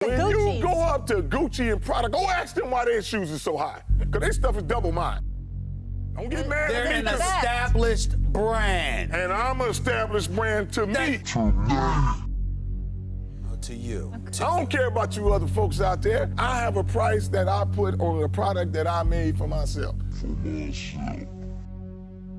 When you go up to Gucci and Prada, go ask them why their shoes are so high. Because their stuff is double mine. Don't get mad They're at me. an established brand. And I'm an established brand to me. To you. I don't care about you other folks out there. I have a price that I put on a product that I made for myself.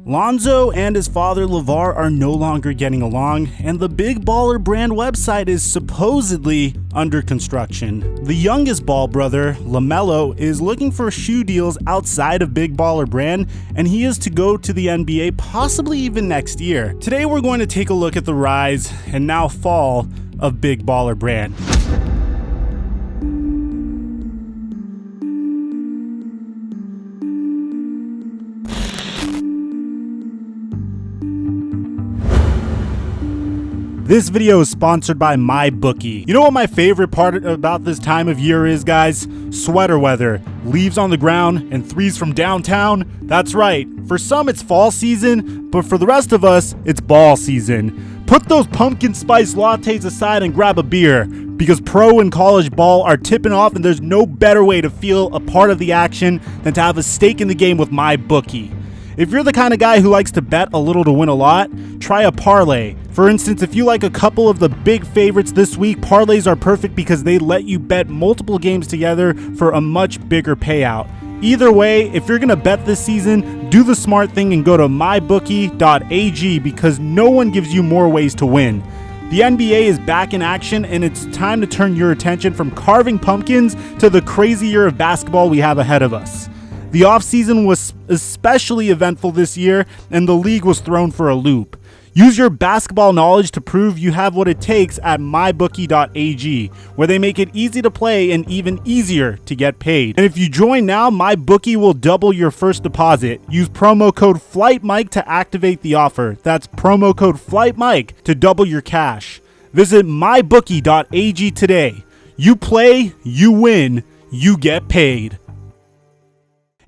Lonzo and his father LeVar are no longer getting along, and the Big Baller brand website is supposedly under construction. The youngest Ball brother, LaMelo, is looking for shoe deals outside of Big Baller brand, and he is to go to the NBA possibly even next year. Today we're going to take a look at the rise and now fall of Big Baller brand. This video is sponsored by MyBookie. You know what my favorite part about this time of year is, guys? Sweater weather, leaves on the ground, and threes from downtown. That's right, for some it's fall season, but for the rest of us, it's ball season. Put those pumpkin spice lattes aside and grab a beer, because pro and college ball are tipping off, and there's no better way to feel a part of the action than to have a stake in the game with MyBookie. If you're the kind of guy who likes to bet a little to win a lot, try a parlay. For instance, if you like a couple of the big favorites this week, parlays are perfect because they let you bet multiple games together for a much bigger payout. Either way, if you're gonna bet this season, do the smart thing and go to mybookie.ag because no one gives you more ways to win. The NBA is back in action, and it's time to turn your attention from carving pumpkins to the crazy year of basketball we have ahead of us. The offseason was especially eventful this year, and the league was thrown for a loop. Use your basketball knowledge to prove you have what it takes at mybookie.ag, where they make it easy to play and even easier to get paid. And if you join now, MyBookie will double your first deposit. Use promo code FlightMike to activate the offer. That's promo code FlightMike to double your cash. Visit mybookie.ag today. You play, you win, you get paid.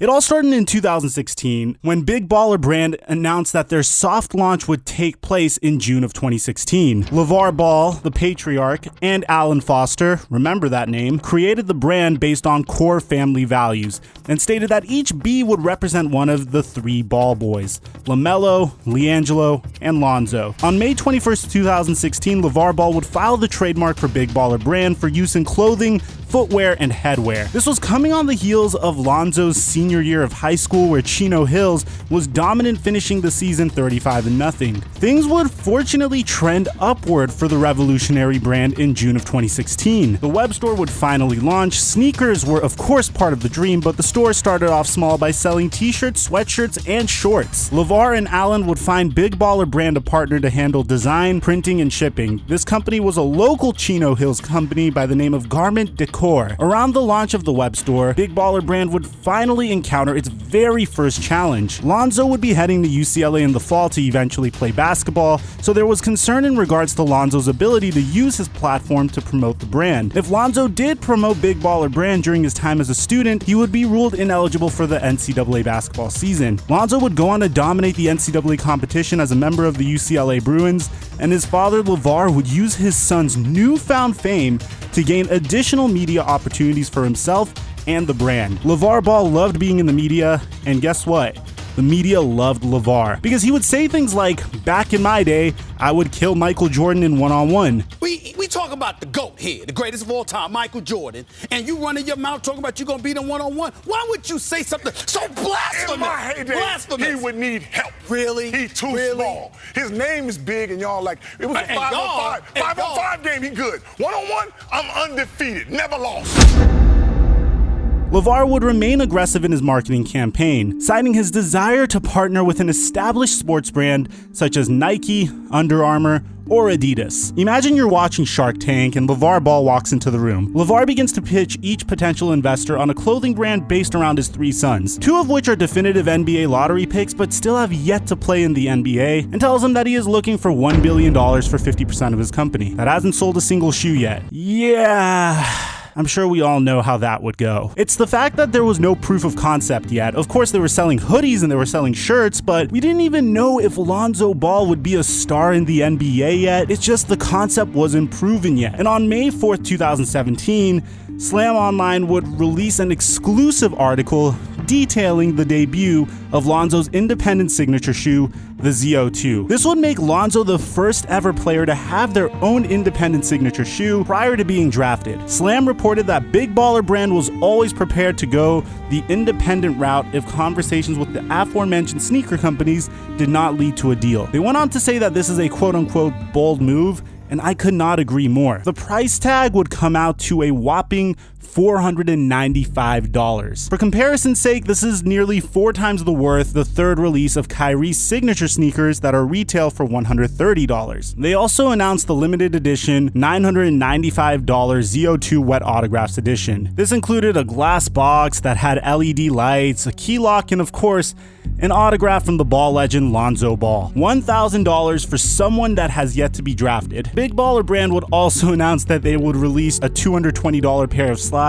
It all started in 2016 when Big Baller brand announced that their soft launch would take place in June of 2016. LeVar Ball, the patriarch, and Alan Foster, remember that name, created the brand based on core family values and stated that each B would represent one of the three ball boys, LaMelo, LiAngelo, and Lonzo. On May 21st, 2016, LeVar Ball would file the trademark for Big Baller brand for use in clothing, footwear, and headwear. This was coming on the heels of Lonzo's senior year of high school, where Chino Hills was dominant, finishing the season 35-0. Things would fortunately trend upward for the revolutionary brand in June of 2016. The web store would finally launch. Sneakers were of course part of the dream, but the store started off small by selling t-shirts, sweatshirts, and shorts. LeVar and Alan would find Big Baller brand a partner to handle design, printing, and shipping. This company was a local Chino Hills company by the name of Garment Decor. Around the launch of the web store, Big Baller brand would finally encounter its very first challenge. Lonzo would be heading to UCLA in the fall to eventually play basketball, so there was concern in regards to Lonzo's ability to use his platform to promote the brand. If Lonzo did promote Big Baller brand during his time as a student, he would be ruled ineligible for the NCAA basketball season. Lonzo would go on to dominate the NCAA competition as a member of the UCLA Bruins, and his father LeVar would use his son's newfound fame to gain additional media opportunities for himself and the brand. LeVar Ball loved being in the media, and guess what? The media loved LeVar because he would say things like, "Back in my day, I would kill Michael Jordan in one-on-one." We talk about the GOAT here, the greatest of all time, Michael Jordan, and you running your mouth talking about you gonna beat him one-on-one. Why would you say something so blasphemous? In my heyday, blasphemous. he would need help. Really? He's too Really? small. His name is big, and y'all like, it was a And y'all- 5-on-5 game, he good. One-on-one, I'm undefeated, never lost. LeVar would remain aggressive in his marketing campaign, citing his desire to partner with an established sports brand such as Nike, Under Armour, or Adidas. Imagine you're watching Shark Tank and LeVar Ball walks into the room. LeVar begins to pitch each potential investor on a clothing brand based around his three sons, two of which are definitive NBA lottery picks but still have yet to play in the NBA, and tells him that he is looking for $1 billion for 50% of his company that hasn't sold a single shoe yet. Yeah. I'm sure we all know how that would go. It's the fact that there was no proof of concept yet. Of course, they were selling hoodies and they were selling shirts, but we didn't even know if Lonzo Ball would be a star in the NBA yet. It's just the concept wasn't proven yet. And on May 4th, 2017, Slam Online would release an exclusive article detailing the debut of Lonzo's independent signature shoe, the ZO2. This would make Lonzo the first ever player to have their own independent signature shoe prior to being drafted. Slam reported that Big Baller Brand was always prepared to go the independent route if conversations with the aforementioned sneaker companies did not lead to a deal. They went on to say that this is a quote-unquote bold move, and I could not agree more. The price tag would come out to a whopping $495. For comparison's sake, this is nearly 4 times the worth the third release of Kyrie's signature sneakers that are retail for $130. They also announced the limited edition $995 ZO2 Wet Autographs edition. This included a glass box that had LED lights, a key lock, and of course, an autograph from the Ball legend Lonzo Ball. $1,000 for someone that has yet to be drafted. Big Baller Brand would also announce that they would release a $220 pair of slides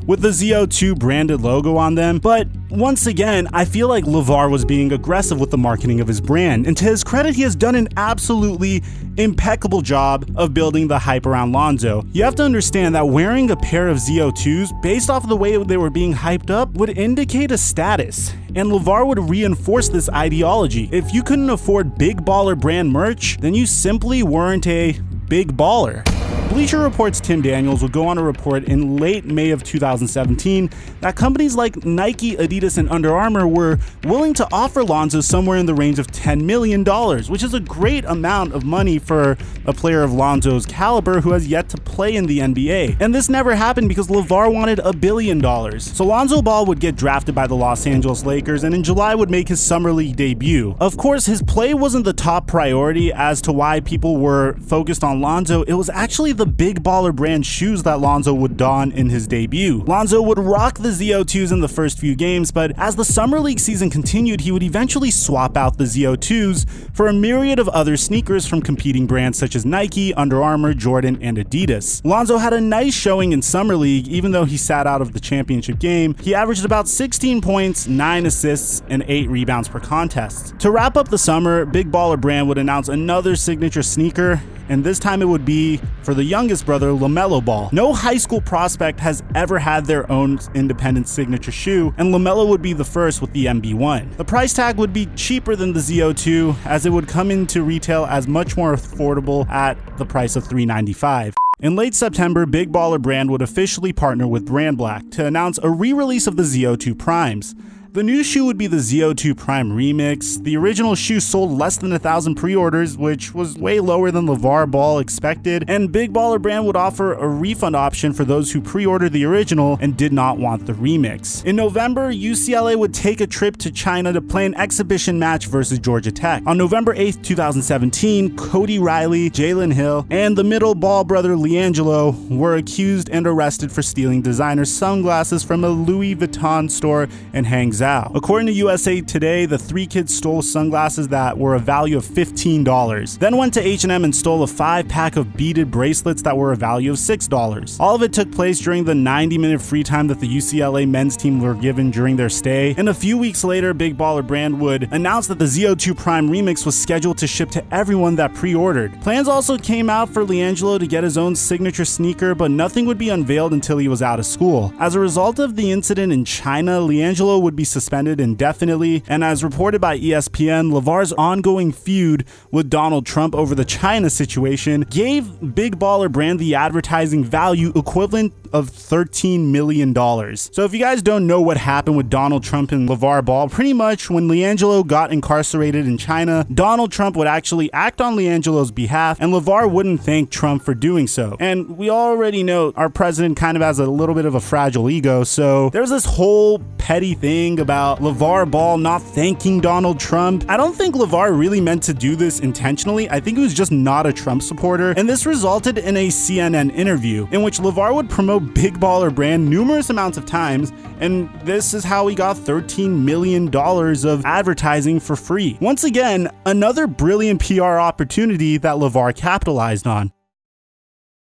with the ZO2 branded logo on them, but once again, I feel like LeVar was being aggressive with the marketing of his brand, and to his credit, he has done an absolutely impeccable job of building the hype around Lonzo. You have to understand that wearing a pair of ZO2s, based off of the way they were being hyped up, would indicate a status, and LeVar would reinforce this ideology. If you couldn't afford Big Baller Brand merch, then you simply weren't a big baller. Bleacher Report's Tim Daniels would go on to report in late May of 2017 that companies like Nike, Adidas, and Under Armour were willing to offer Lonzo somewhere in the range of $10 million, which is a great amount of money for a player of Lonzo's caliber who has yet to play in the NBA. And this never happened because LeVar wanted $1 billion. So Lonzo Ball would get drafted by the Los Angeles Lakers and in July would make his Summer League debut. Of course, his play wasn't the top priority as to why people were focused on Lonzo. It was actually the Big Baller Brand shoes that Lonzo would don in his debut. Lonzo would rock the ZO2s in the first few games, but as the Summer League season continued, he would eventually swap out the ZO2s for a myriad of other sneakers from competing brands such as Nike, Under Armour, Jordan, and Adidas. Lonzo had a nice showing in Summer League, even though he sat out of the championship game. He averaged about 16 points, 9 assists, and 8 rebounds per contest. To wrap up the summer, Big Baller Brand would announce another signature sneaker, and this time it would be for the youngest brother, LaMelo Ball. No high school prospect has ever had their own independent signature shoe, and LaMelo would be the first with the MB1. The price tag would be cheaper than the ZO2, as it would come into retail as much more affordable at the price of $395. In late September, Big Baller Brand would officially partner with Brand Black to announce a re-release of the ZO2 Primes. The new shoe would be the ZO2 Prime Remix. The original shoe sold less than 1,000 pre-orders, which was way lower than LeVar Ball expected, and Big Baller Brand would offer a refund option for those who pre-ordered the original and did not want the remix. In November, UCLA would take a trip to China to play an exhibition match versus Georgia Tech. On November 8th, 2017, Cody Riley, Jalen Hill, and the middle ball brother LiAngelo were accused and arrested for stealing designer sunglasses from a Louis Vuitton store in Hangzhou. According to USA Today, the 3 kids stole sunglasses that were a value of $15, then went to H&M and stole a 5-pack of beaded bracelets that were a value of $6. All of it took place during the 90-minute free time that the UCLA men's team were given during their stay, and a few weeks later, Big Baller Brand would announce that the ZO2 Prime Remix was scheduled to ship to everyone that pre-ordered. Plans also came out for LiAngelo to get his own signature sneaker, but nothing would be unveiled until he was out of school. As a result of the incident in China, LiAngelo would be suspended indefinitely, and as reported by ESPN, LeVar's ongoing feud with Donald Trump over the China situation gave Big Baller Brand the advertising value equivalent of $13 million. So if you guys don't know what happened with Donald Trump and LeVar Ball, pretty much when LiAngelo got incarcerated in China, Donald Trump would actually act on LiAngelo's behalf, and LeVar wouldn't thank Trump for doing so. And we already know our president kind of has a little bit of a fragile ego, so there's this whole petty thing about LeVar Ball not thanking Donald Trump. I don't think LeVar really meant to do this intentionally. I think he was just not a Trump supporter, and this resulted in a CNN interview in which LeVar would promote Big Baller Brand numerous amounts of times, and this is how he got $13 million of advertising for free. Once again, another brilliant PR opportunity that LeVar capitalized on.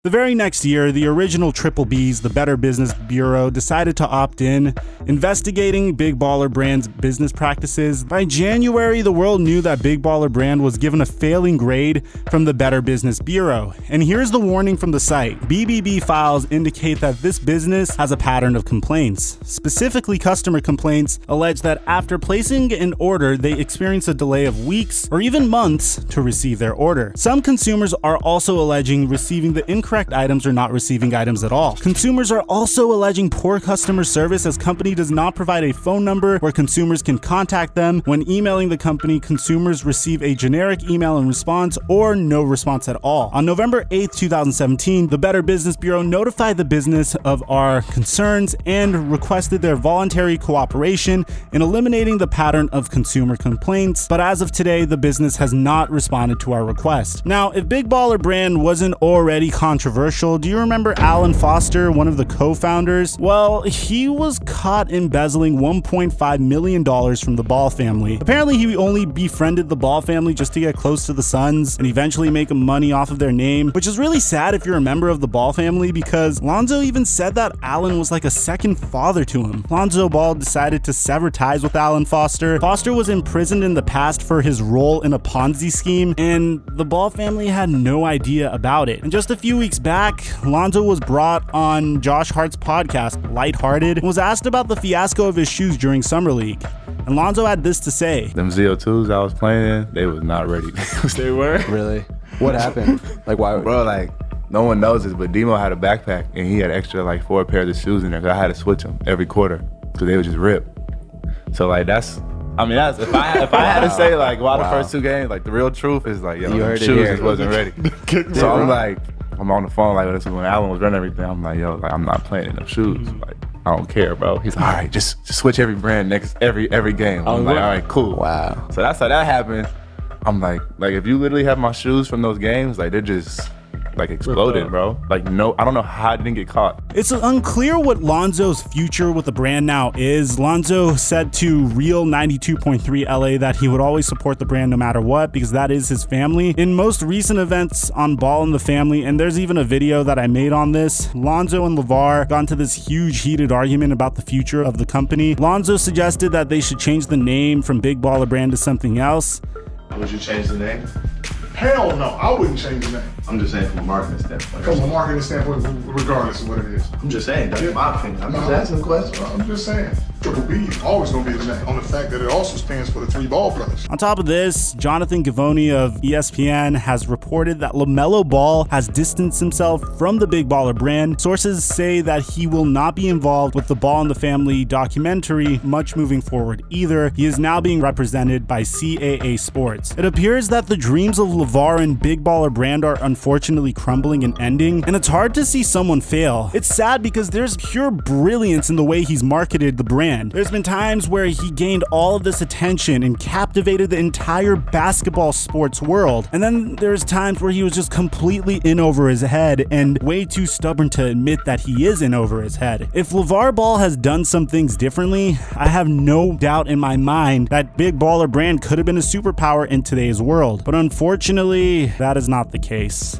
The very next year, the original Triple B's, the Better Business Bureau, decided to opt in, investigating Big Baller Brand's business practices. By January, the world knew that Big Baller Brand was given a failing grade from the Better Business Bureau. And here's the warning from the site. BBB files indicate that this business has a pattern of complaints. Specifically, customer complaints allege that after placing an order, they experience a delay of weeks or even months to receive their order. Some consumers are also alleging receiving the incorrect items or not receiving items at all. Consumers are also alleging poor customer service, as company does not provide a phone number where consumers can contact them. When emailing the company, consumers receive a generic email in response or no response at all. On November 8th, 2017, the Better Business Bureau notified the business of our concerns and requested their voluntary cooperation in eliminating the pattern of consumer complaints. But as of today, the business has not responded to our request. Now, if Big Baller Brand wasn't already controversial, do you remember Alan Foster, one of the co-founders? Well, he was caught embezzling $1.5 million from the Ball family. Apparently, he only befriended the Ball family just to get close to the Suns and eventually make money off of their name, which is really sad if you're a member of the Ball family, because Lonzo even said that Alan was like a second father to him. Lonzo Ball decided to sever ties with Alan Foster. Foster was imprisoned in the past for his role in a Ponzi scheme, and the Ball family had no idea about it. And just a few weeks back, Lonzo was brought on Josh Hart's podcast, Lighthearted, and was asked about the fiasco of his shoes during Summer League. And Lonzo had this to say. Them ZO2s I was playing in, they was not ready. They were? Really? What happened? Like, why? Bro, like, no one knows this, but Demo had a backpack and he had extra like 4 pairs of shoes in there, 'cause I had to switch them every quarter because they would just rip. So like that's if I had to say like why the first 2 games, like the real truth is like, yo, the shoes just wasn't ready. So I'm on the phone like, this is when Alan was running everything. I'm like, yo, like I'm not playing in them shoes. Like I don't care, bro. He's like, all right, just switch every brand every game. I'm like, all right, cool. Wow. So that's how that happened. I'm like if you literally have my shoes from those games, like they're just like exploded, bro. Like no, I don't know how I didn't get caught. It's unclear what Lonzo's future with the brand now is. Lonzo said to Real 92.3 LA that he would always support the brand no matter what, because that is his family. In most recent events on Ball in the Family, and there's even a video that I made on this, Lonzo and LeVar got into this huge heated argument about the future of the company. Lonzo suggested that they should change the name from Big Baller Brand to something else. Would you change the name? Hell no, I wouldn't change the name. I'm just saying from a marketing standpoint. From a marketing standpoint, regardless of what it is. I'm just saying, that's my opinion. I'm just asking a question. I'm just saying. Triple B is always going to be the name, on the fact that it also stands for the 3 Ball brothers. On top of this, Jonathan Givony of ESPN has reported that LaMelo Ball has distanced himself from the Big Baller Brand. Sources say that he will not be involved with the Ball in the Family documentary much moving forward either. He is now being represented by CAA Sports. It appears that the dreams of LeVar and Big Baller Brand are unfortunately crumbling and ending, and it's hard to see someone fail. It's sad because there's pure brilliance in the way he's marketed the brand. There's been times where he gained all of this attention and captivated the entire basketball sports world. And then there's times where he was just completely in over his head and way too stubborn to admit that he is in over his head. If LeVar Ball has done some things differently, I have no doubt in my mind that Big Baller Brand could have been a superpower in today's world. But unfortunately, that is not the case.